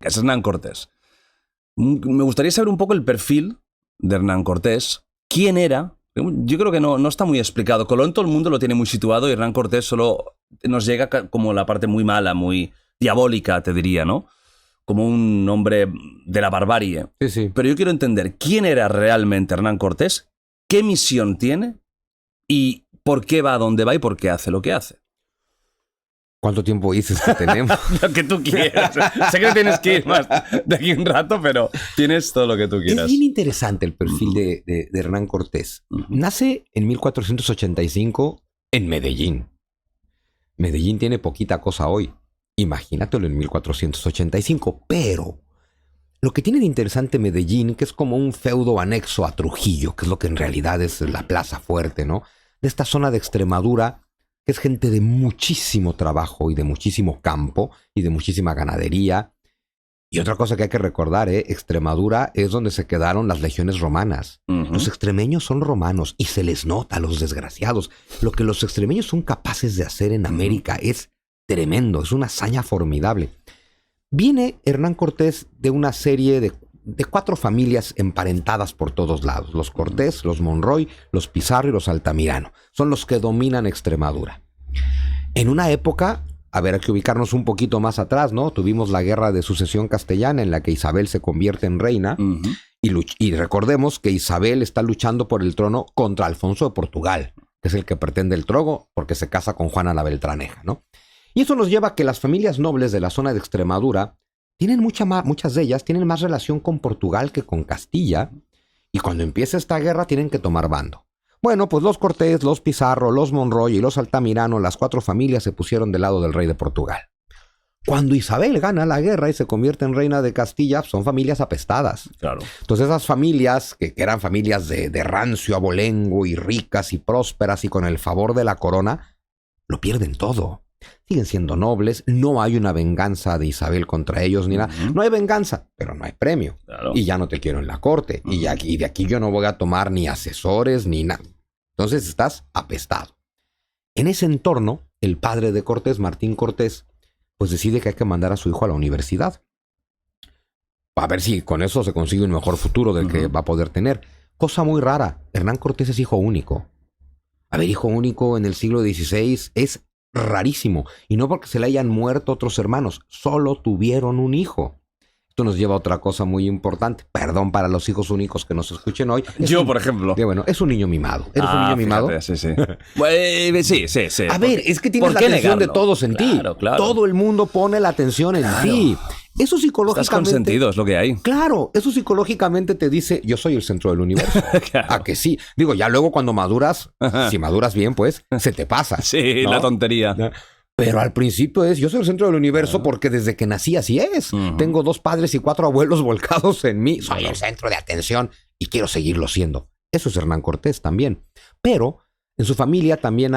Es Hernán Cortés. Me gustaría saber un poco el perfil de Hernán Cortés. ¿Quién era? Yo creo que no está muy explicado. Colón todo el mundo lo tiene muy situado y Hernán Cortés solo nos llega como la parte muy mala, muy diabólica, te diría, ¿no? Como un hombre de la barbarie. Sí, sí. Pero yo quiero entender quién era realmente Hernán Cortés, qué misión tiene y por qué va a donde va y por qué hace lo que hace. ¿Cuánto tiempo dices que tenemos? Lo que tú quieras. Sé que tienes que ir más de aquí un rato, pero tienes todo lo que tú quieras. Es bien interesante el perfil de Hernán Cortés. Nace en 1485 en Medellín. Medellín tiene poquita cosa hoy. Imagínatelo en 1485. Pero lo que tiene de interesante Medellín, que es como un feudo anexo a Trujillo, que es lo que en realidad es la plaza fuerte, ¿no? De esta zona de Extremadura, que es gente de muchísimo trabajo y de muchísimo campo y de muchísima ganadería. Y otra cosa que hay que recordar, Extremadura es donde se quedaron las legiones romanas. Los extremeños son romanos y se les nota a los desgraciados. Lo que los extremeños son capaces de hacer en América es tremendo, es una hazaña formidable. Viene Hernán Cortés de una serie de 4 familias emparentadas por todos lados. Los Cortés, los Monroy, los Pizarro y los Altamirano. Son los que dominan Extremadura. En una época, a ver, hay que ubicarnos un poquito más atrás, ¿no? Tuvimos la Guerra de Sucesión Castellana en la que Isabel se convierte en reina. Y recordemos que Isabel está luchando por el trono contra Alfonso de Portugal, que es el que pretende el trono porque se casa con Juana la Beltraneja, ¿no? Y eso nos lleva a que las familias nobles de la zona de Extremadura tienen muchas de ellas tienen más relación con Portugal que con Castilla, y cuando empieza esta guerra tienen que tomar bando. Bueno, pues los Cortés, los Pizarro, los Monroy y los Altamirano, las 4 familias se pusieron del lado del rey de Portugal. Cuando Isabel gana la guerra y se convierte en reina de Castilla, son familias apestadas. Claro. Entonces esas familias, que eran familias de rancio abolengo y ricas y prósperas y con el favor de la corona, lo pierden todo. Siguen siendo nobles, no hay una venganza de Isabel contra ellos ni nada. No hay venganza, pero no hay premio. Claro. Y ya no te quiero en la corte. Y de aquí yo no voy a tomar ni asesores ni nada. Entonces estás apestado. En ese entorno, el padre de Cortés, Martín Cortés, pues decide que hay que mandar a su hijo a la universidad. A ver si con eso se consigue un mejor futuro del que va a poder tener. Cosa muy rara, Hernán Cortés es hijo único. A ver, hijo único en el siglo XVI es rarísimo. Y no porque se le hayan muerto otros hermanos, solo tuvieron un hijo. Esto nos lleva a otra cosa muy importante. Perdón para los hijos únicos que nos escuchen hoy. Por ejemplo. Bueno, es un niño mimado. ¿Eres un niño mimado? Fíjate, sí. A ver, es que tienes la atención de todos en ti. Claro. Todo el mundo pone la atención en ti. Eso psicológicamente... Estás consentido, es lo que hay. Claro, eso psicológicamente te dice, yo soy el centro del universo. Claro. ¿A que sí? Digo, ya luego cuando maduras, si maduras bien, pues, se te pasa. Sí, ¿no? La tontería. Pero al principio yo soy el centro del universo porque desde que nací así es. Tengo 2 padres y 4 abuelos volcados en mí. Soy el centro de atención y quiero seguirlo siendo. Eso es Hernán Cortés también. Pero en su familia también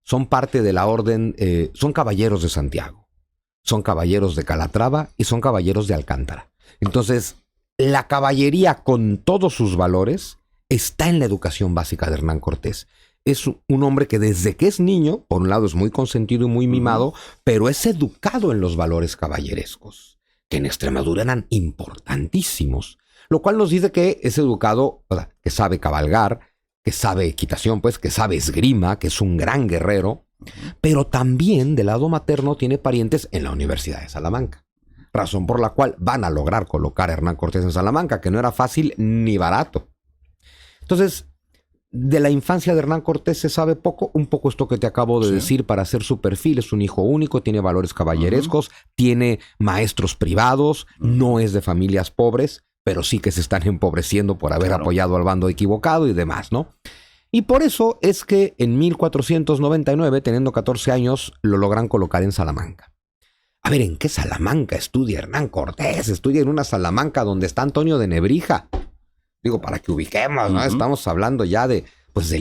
son parte de la orden, son caballeros de Santiago. Son caballeros de Calatrava y son caballeros de Alcántara. Entonces, la caballería con todos sus valores está en la educación básica de Hernán Cortés. Es un hombre que desde que es niño, por un lado es muy consentido y muy mimado, pero es educado en los valores caballerescos, que en Extremadura eran importantísimos. Lo cual nos dice que es educado, que sabe cabalgar, que sabe equitación, pues, que sabe esgrima, que es un gran guerrero, pero también del lado materno tiene parientes en la Universidad de Salamanca. Razón por la cual van a lograr colocar a Hernán Cortés en Salamanca, que no era fácil ni barato. Entonces, de la infancia de Hernán Cortés se sabe poco, un poco esto que te acabo de decir para hacer su perfil. Es un hijo único, tiene valores caballerescos, tiene maestros privados, no es de familias pobres, pero sí que se están empobreciendo por haber apoyado al bando equivocado y demás, ¿no? Y por eso es que en 1499, teniendo 14 años, lo logran colocar en Salamanca. A ver, ¿en qué Salamanca estudia Hernán Cortés? Estudia en una Salamanca donde está Antonio de Nebrija. Digo, para que ubiquemos, ¿no? Estamos hablando ya del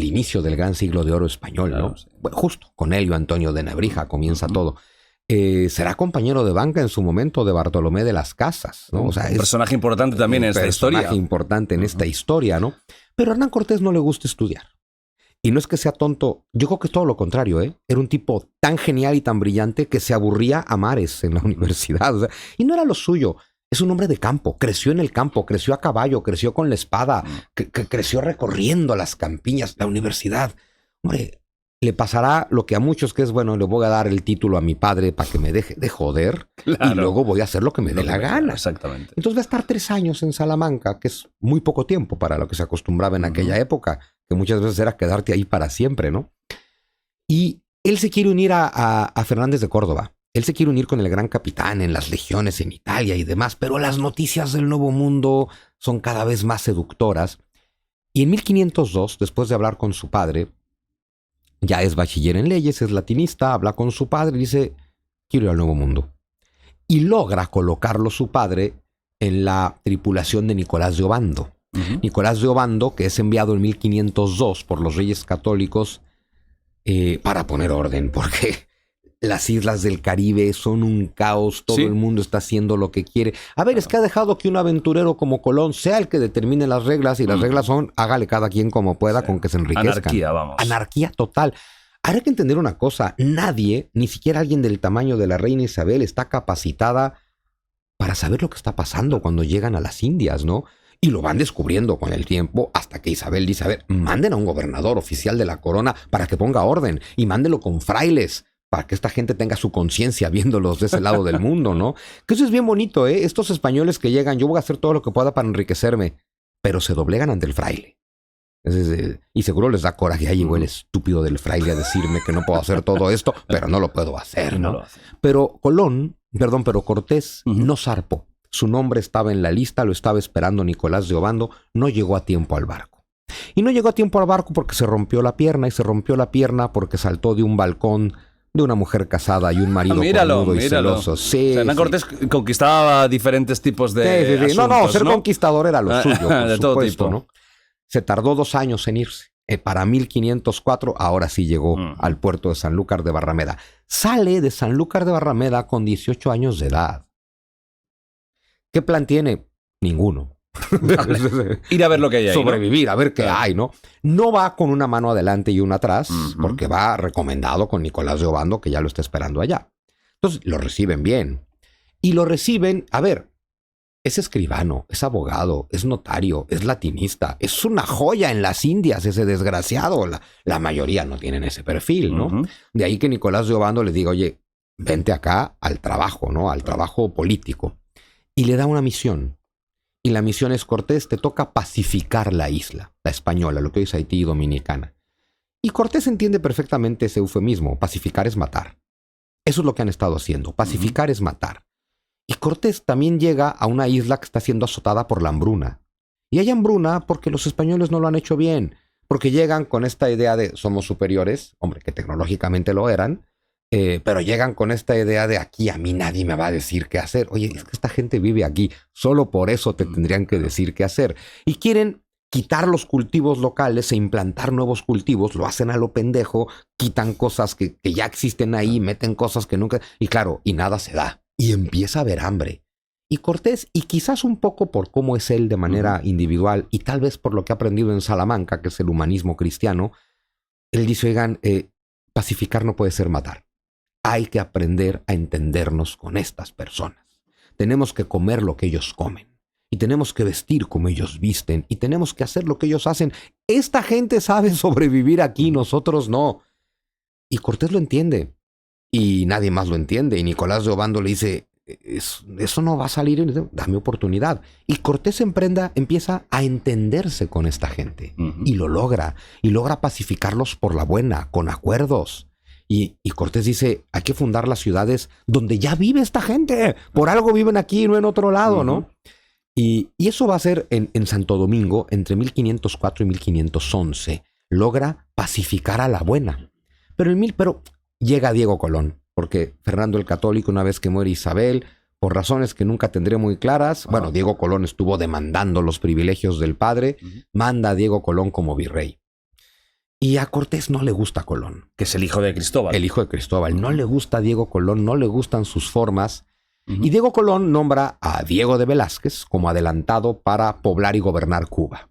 inicio del gran siglo de oro español, ¿no? Sí. Bueno, justo con Helio Antonio de Nebrija comienza todo. Será compañero de banca en su momento de Bartolomé de las Casas, ¿no? O sea, un personaje importante también en esta historia. Un personaje importante en esta historia, ¿no? Pero a Hernán Cortés no le gusta estudiar. Y no es que sea tonto, yo creo que es todo lo contrario, ¿eh? Era un tipo tan genial y tan brillante que se aburría a mares en la universidad. O sea, y no era lo suyo. Es un hombre de campo, creció en el campo, creció a caballo, creció con la espada, creció recorriendo las campiñas, la universidad. Hombre, le pasará lo que a muchos que es, bueno, le voy a dar el título a mi padre para que me deje de joder y luego voy a hacer lo que me dé la gana. Exactamente. Entonces va a estar 3 años en Salamanca, que es muy poco tiempo para lo que se acostumbraba en aquella época, que muchas veces era quedarte ahí para siempre, ¿no? Y él se quiere unir a Fernández de Córdoba. Él se quiere unir con el gran capitán en las legiones en Italia y demás, pero las noticias del Nuevo Mundo son cada vez más seductoras. Y en 1502, después de hablar con su padre, ya es bachiller en leyes, es latinista, habla con su padre y dice, quiero ir al Nuevo Mundo. Y logra colocarlo su padre en la tripulación de Nicolás de Obando. Nicolás de Obando, que es enviado en 1502 por los reyes católicos para poner orden, porque las islas del Caribe son un caos, todo el mundo está haciendo lo que quiere. A ver, es que ha dejado que un aventurero como Colón sea el que determine las reglas, y las reglas son, hágale cada quien como pueda con que se enriquezcan. Anarquía, vamos. Anarquía total. Ahora hay que entender una cosa, nadie, ni siquiera alguien del tamaño de la reina Isabel, está capacitada para saber lo que está pasando cuando llegan a las Indias, ¿no? Y lo van descubriendo con el tiempo hasta que Isabel dice, a ver, manden a un gobernador oficial de la corona para que ponga orden y mándenlo con frailes para que esta gente tenga su conciencia viéndolos de ese lado del mundo, ¿no? Que eso es bien bonito, ¿eh? Estos españoles que llegan, yo voy a hacer todo lo que pueda para enriquecerme, pero se doblegan ante el fraile. Y seguro les da coraje, ahí llegó el estúpido del fraile a decirme que no puedo hacer todo esto, pero no lo puedo hacer, ¿no? Pero Cortés no zarpó. Su nombre estaba en la lista, lo estaba esperando Nicolás de Obando, no llegó a tiempo al barco. Y no llegó a tiempo al barco porque se rompió la pierna, y se rompió la pierna porque saltó de un balcón de una mujer casada y un marido cornudo y celoso. Sí, Hernán Cortés conquistaba diferentes tipos de asuntos, No, ser conquistador era lo suyo, por de supuesto, todo tipo. ¿no? Se tardó 2 años en irse. Para 1504, ahora sí llegó al puerto de Sanlúcar de Barrameda. Sale de Sanlúcar de Barrameda con 18 años de edad. ¿Qué plan tiene? Ninguno. Ir a ver lo que hay ahí, sobrevivir, ¿no? A ver qué hay, ¿no? No va con una mano adelante y una atrás, porque va recomendado con Nicolás de Obando, que ya lo está esperando allá. Entonces, lo reciben bien. Y lo reciben, a ver, es escribano, es abogado, es notario, es latinista, es una joya en las Indias ese desgraciado. La mayoría no tienen ese perfil, ¿no? De ahí que Nicolás de Obando le diga, oye, vente acá al trabajo, ¿no? Al trabajo político. Y le da una misión. Y la misión es, Cortés, te toca pacificar la isla, la española, lo que hoy es Haití y Dominicana. Y Cortés entiende perfectamente ese eufemismo. Pacificar es matar. Eso es lo que han estado haciendo. Pacificar es matar. Y Cortés también llega a una isla que está siendo azotada por la hambruna. Y hay hambruna porque los españoles no lo han hecho bien. Porque llegan con esta idea de somos superiores, hombre, que tecnológicamente lo eran, pero llegan con esta idea de aquí a mí nadie me va a decir qué hacer. Oye, es que esta gente vive aquí, solo por eso te tendrían que decir qué hacer. Y quieren quitar los cultivos locales e implantar nuevos cultivos, lo hacen a lo pendejo, quitan cosas que ya existen ahí, meten cosas que nunca... Y claro, y nada se da. Y empieza a haber hambre. Y Cortés, y quizás un poco por cómo es él de manera individual, y tal vez por lo que ha aprendido en Salamanca, que es el humanismo cristiano, él dice, oigan, pacificar no puede ser matar. Hay que aprender a entendernos con estas personas. Tenemos que comer lo que ellos comen. Y tenemos que vestir como ellos visten. Y tenemos que hacer lo que ellos hacen. Esta gente sabe sobrevivir aquí, nosotros no. Y Cortés lo entiende. Y nadie más lo entiende. Y Nicolás de Obando le dice, eso no va a salir, dame oportunidad. Y Cortés empieza a entenderse con esta gente. Y lo logra. Y logra pacificarlos por la buena, con acuerdos. Y Cortés dice, hay que fundar las ciudades donde ya vive esta gente. Por algo viven aquí, no en otro lado, ¿no? Y eso va a ser en Santo Domingo, entre 1504 y 1511. Logra pacificar a la buena. Pero llega Diego Colón, porque Fernando el Católico, una vez que muere Isabel, por razones que nunca tendré muy claras, bueno, Diego Colón estuvo demandando los privilegios del padre, manda a Diego Colón como virrey. Y a Cortés no le gusta Colón. Que es el hijo de Cristóbal. El hijo de Cristóbal. No le gusta a Diego Colón, no le gustan sus formas. Y Diego Colón nombra a Diego de Velázquez como adelantado para poblar y gobernar Cuba.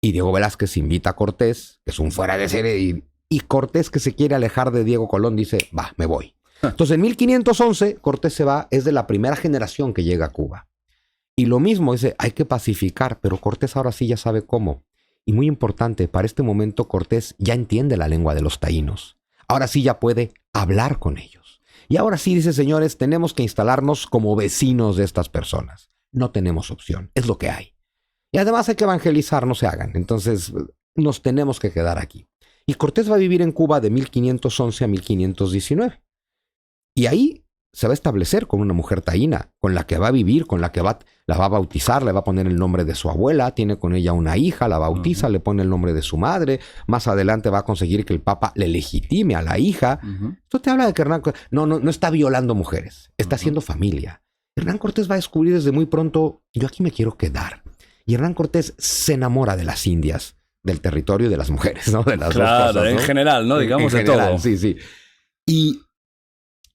Y Diego Velázquez invita a Cortés, que es un fuera de serie, y Cortés, que se quiere alejar de Diego Colón, dice, va, me voy. Entonces, en 1511, Cortés se va, es de la primera generación que llega a Cuba. Y lo mismo, dice, hay que pacificar, pero Cortés ahora sí ya sabe cómo. Y muy importante, para este momento Cortés ya entiende la lengua de los taínos. Ahora sí ya puede hablar con ellos. Y ahora sí dice, señores, tenemos que instalarnos como vecinos de estas personas. No tenemos opción, es lo que hay. Y además hay que evangelizar, no se hagan. Entonces nos tenemos que quedar aquí. Y Cortés va a vivir en Cuba de 1511 a 1519. Y ahí se va a establecer con una mujer taína, con la que va a vivir, con la que la va a bautizar, le va a poner el nombre de su abuela, tiene con ella una hija, la bautiza, le pone el nombre de su madre. Más adelante va a conseguir que el Papa le legitime a la hija. Esto te habla de que Hernán Cortés no está violando mujeres, está haciendo familia. Hernán Cortés va a descubrir desde muy pronto, yo aquí me quiero quedar. Y Hernán Cortés se enamora de las indias, del territorio y de las mujeres, ¿no? De las dos cosas, ¿no? En general, ¿no? Digamos en de general, todo. Sí, sí. Y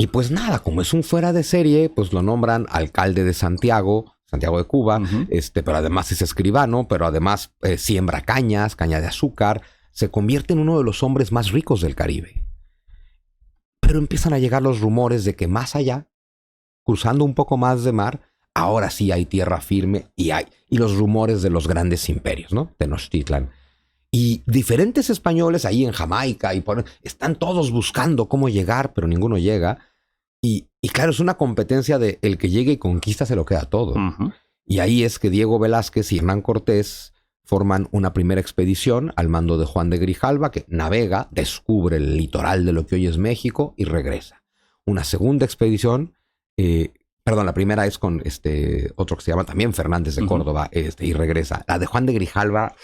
pues nada, como es un fuera de serie, pues lo nombran alcalde de Santiago de Cuba, pero además es escribano, pero además siembra caña de azúcar, se convierte en uno de los hombres más ricos del Caribe. Pero empiezan a llegar los rumores de que más allá, cruzando un poco más de mar, ahora sí hay tierra firme y los rumores de los grandes imperios, ¿no? Tenochtitlan. Y diferentes españoles ahí en Jamaica están todos buscando cómo llegar, pero ninguno llega. Y claro, es una competencia de el que llegue y conquista se lo queda todo. Y ahí es que Diego Velázquez y Hernán Cortés forman una primera expedición al mando de Juan de Grijalva, que navega, descubre el litoral de lo que hoy es México y regresa. Una segunda expedición, la primera es con otro que se llama también Fernández de Córdoba, y regresa. La de Juan de Grijalva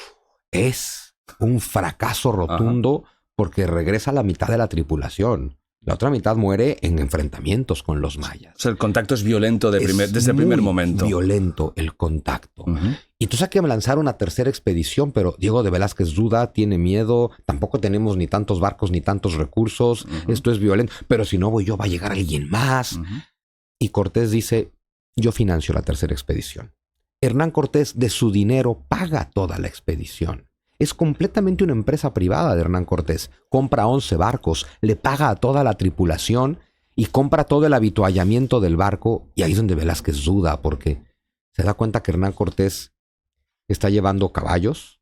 es un fracaso rotundo porque regresa a la mitad de la tripulación. La otra mitad muere en enfrentamientos con los mayas. O sea, el contacto es violento desde el primer momento. Violento el contacto. Y entonces hay que lanzar una tercera expedición, pero Diego de Velázquez duda, tiene miedo, tampoco tenemos ni tantos barcos ni tantos recursos, esto es violento, pero si no voy yo va a llegar alguien más. Y Cortés dice, yo financio la tercera expedición. Hernán Cortés de su dinero paga toda la expedición. Es completamente una empresa privada de Hernán Cortés. Compra 11 barcos, le paga a toda la tripulación y compra todo el avituallamiento del barco. Y ahí es donde Velázquez duda porque se da cuenta que Hernán Cortés está llevando caballos,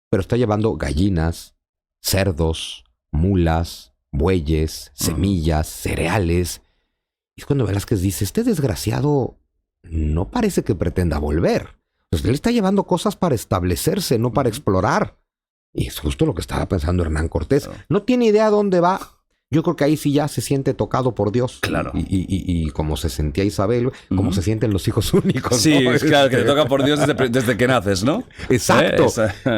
pero está llevando gallinas, cerdos, mulas, bueyes, semillas, cereales. Y es cuando Velázquez dice, este desgraciado no parece que pretenda volver. Pues él está llevando cosas para establecerse, no para explorar. Y es justo lo que estaba pensando Hernán Cortés. No tiene idea a dónde va. Yo creo que ahí sí ya se siente tocado por Dios. Claro. Y como se sentía Isabel, como se sienten los hijos únicos. Sí, ¿no? es claro, que te toca por Dios desde que naces, ¿no? Exacto.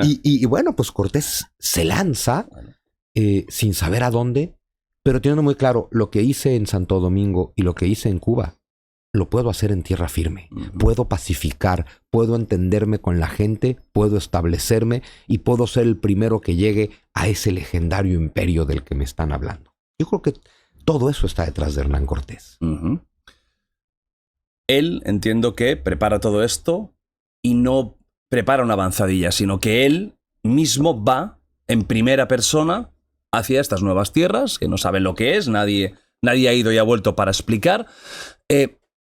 Y bueno, pues Cortés se lanza sin saber a dónde, pero teniendo muy claro lo que hice en Santo Domingo y lo que hice en Cuba. Lo puedo hacer en tierra firme, puedo pacificar, puedo entenderme con la gente, puedo establecerme y puedo ser el primero que llegue a ese legendario imperio del que me están hablando. Yo creo que todo eso está detrás de Hernán Cortés. Él, entiendo que prepara todo esto y no prepara una avanzadilla, sino que él mismo va en primera persona hacia estas nuevas tierras, que no saben lo que es, nadie ha ido y ha vuelto para explicar.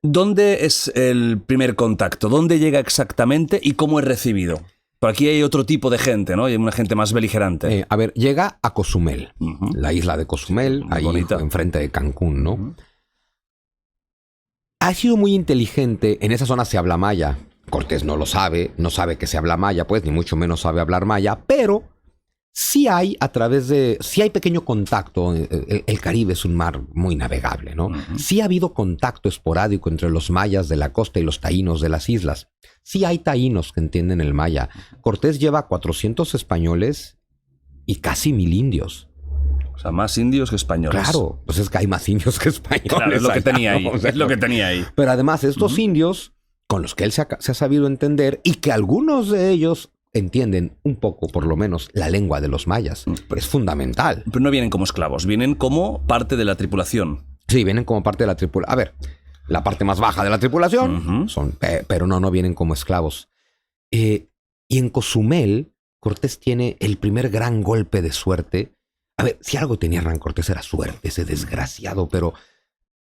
¿Dónde es el primer contacto? ¿Dónde llega exactamente y cómo es recibido? Por aquí hay otro tipo de gente, ¿no? Hay una gente más beligerante. Llega a Cozumel, la isla de Cozumel, ahí enfrente de Cancún, ¿no? Ha sido muy inteligente, en esa zona se habla maya. Cortés no lo sabe, no sabe que se habla maya, pues, ni mucho menos sabe hablar maya, pero sí hay pequeño contacto. El Caribe es un mar muy navegable, ¿no? Sí ha habido contacto esporádico entre los mayas de la costa y los taínos de las islas. Sí hay taínos que entienden el maya. Cortés lleva 400 españoles y casi 1000 indios. O sea, más indios que españoles. Claro, pues es que hay más indios que españoles. Claro, es lo que tenía ahí. Es lo que tenía ahí. Pero además, estos indios, con los que él se ha sabido entender, y que algunos de ellos entienden un poco, por lo menos, la lengua de los mayas. Pero es fundamental. Pero no vienen como esclavos, vienen como parte de la tripulación. Sí, vienen como parte de la tripulación. A ver, la parte más baja de la tripulación, pero no vienen como esclavos. Y en Cozumel Cortés tiene el primer gran golpe de suerte. A ver, si algo tenía Hernán Cortés era suerte, ese desgraciado, pero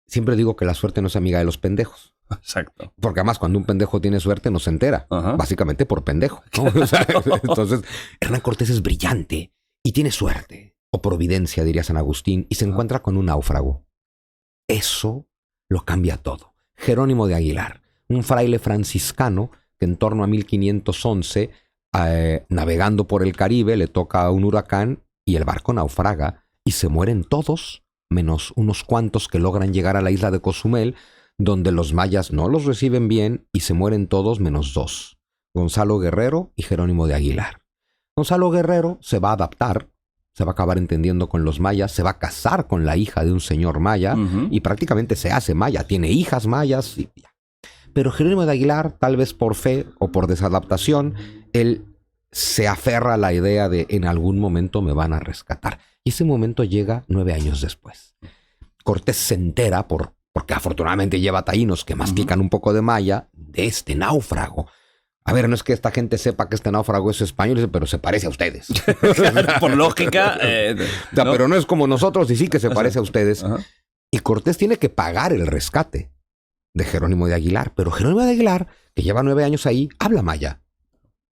siempre digo que la suerte no es amiga de los pendejos. Exacto. Porque además cuando un pendejo tiene suerte no se entera. Básicamente por pendejo, ¿no? O sea, entonces, Hernán Cortés es brillante y tiene suerte. O providencia, diría San Agustín, y se encuentra con un náufrago. Eso lo cambia todo. Jerónimo de Aguilar, un fraile franciscano que en torno a 1511, navegando por el Caribe, le toca un huracán y el barco naufraga y se mueren todos, menos unos cuantos que logran llegar a la isla de Cozumel, donde los mayas no los reciben bien y se mueren todos menos dos, Gonzalo Guerrero y Jerónimo de Aguilar. Gonzalo Guerrero se va a adaptar, se va a acabar entendiendo con los mayas, se va a casar con la hija de un señor maya y prácticamente se hace maya, tiene hijas mayas y ya. Pero Jerónimo de Aguilar, tal vez por fe o por desadaptación, él se aferra a la idea de en algún momento me van a rescatar. Y ese momento llega 9 años después. Cortés se entera, porque afortunadamente lleva taínos que mastican un poco de maya, de este náufrago. A ver, no es que esta gente sepa que este náufrago es español, pero se parece a ustedes. Por lógica. ¿no? Pero no es como nosotros y sí que se parece a ustedes. Y Cortés tiene que pagar el rescate de Jerónimo de Aguilar. Pero Jerónimo de Aguilar, que lleva 9 años ahí, habla maya.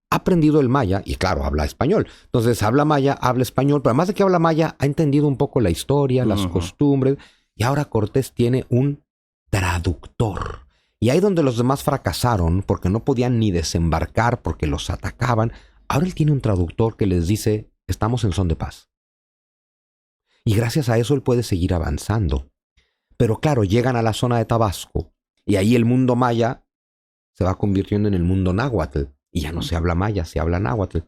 Ha aprendido el maya y claro, habla español. Entonces habla maya, habla español, pero además de que habla maya, ha entendido un poco la historia, las costumbres. Y ahora Cortés tiene un traductor. Y ahí donde los demás fracasaron porque no podían ni desembarcar porque los atacaban, ahora él tiene un traductor que les dice, estamos en son de paz. Y gracias a eso él puede seguir avanzando. Pero claro, llegan a la zona de Tabasco y ahí el mundo maya se va convirtiendo en el mundo náhuatl. Y ya no se habla maya, se habla náhuatl.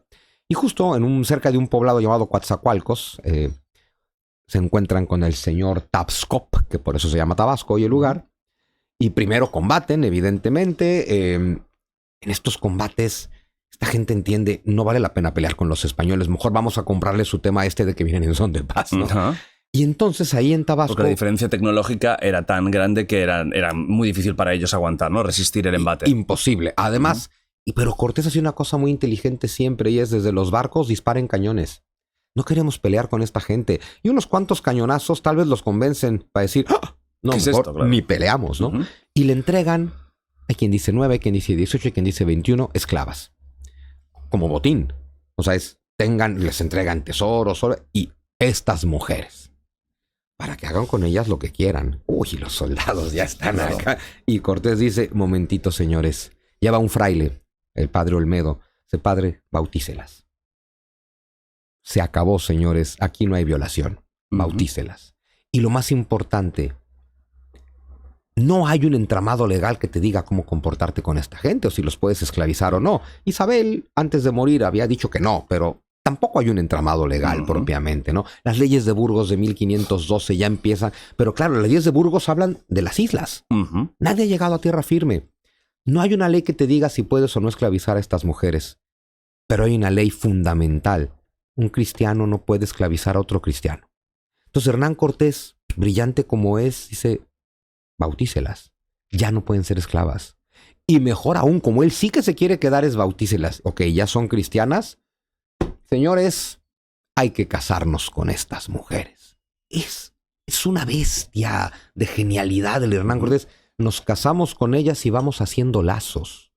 Y justo cerca de un poblado llamado Coatzacoalcos, se encuentran con el señor Tapscop, que por eso se llama Tabasco hoy el lugar. Y primero combaten, evidentemente. En estos combates, esta gente entiende, no vale la pena pelear con los españoles. Mejor vamos a comprarles su tema de que vienen en son de paz, ¿no? Y entonces ahí en Tabasco... Porque la diferencia tecnológica era tan grande que era muy difícil para ellos aguantar, ¿no? Resistir el embate. Imposible. Además, pero Cortés hacía una cosa muy inteligente siempre y es desde los barcos disparen cañones. No queremos pelear con esta gente. Y unos cuantos cañonazos tal vez los convencen para decir, ¡ah! No, mejor esto, claro, ni peleamos, ¿no? Y le entregan, hay quien dice 9, hay quien dice 18, hay quien dice 21 esclavas. Como botín. O sea, les entregan tesoros y estas mujeres. Para que hagan con ellas lo que quieran. Uy, los soldados ya están acá. Y Cortés dice, momentito, señores. Ya va un fraile, el padre Olmedo. Dice, padre, bautícelas. Se acabó, señores. Aquí no hay violación. Bautícelas. Y lo más importante, no hay un entramado legal que te diga cómo comportarte con esta gente o si los puedes esclavizar o no. Isabel, antes de morir, había dicho que no, pero tampoco hay un entramado legal propiamente, ¿no? Las leyes de Burgos de 1512 ya empiezan, pero claro, las leyes de Burgos hablan de las islas. Nadie ha llegado a tierra firme. No hay una ley que te diga si puedes o no esclavizar a estas mujeres, pero hay una ley fundamental. Un cristiano no puede esclavizar a otro cristiano. Entonces Hernán Cortés, brillante como es, dice, bautícelas. Ya no pueden ser esclavas. Y mejor aún, como él sí que se quiere quedar, es bautícelas. Ok, ya son cristianas. Señores, hay que casarnos con estas mujeres. Es una bestia de genialidad el Hernán Cortés. Nos casamos con ellas y vamos haciendo lazos.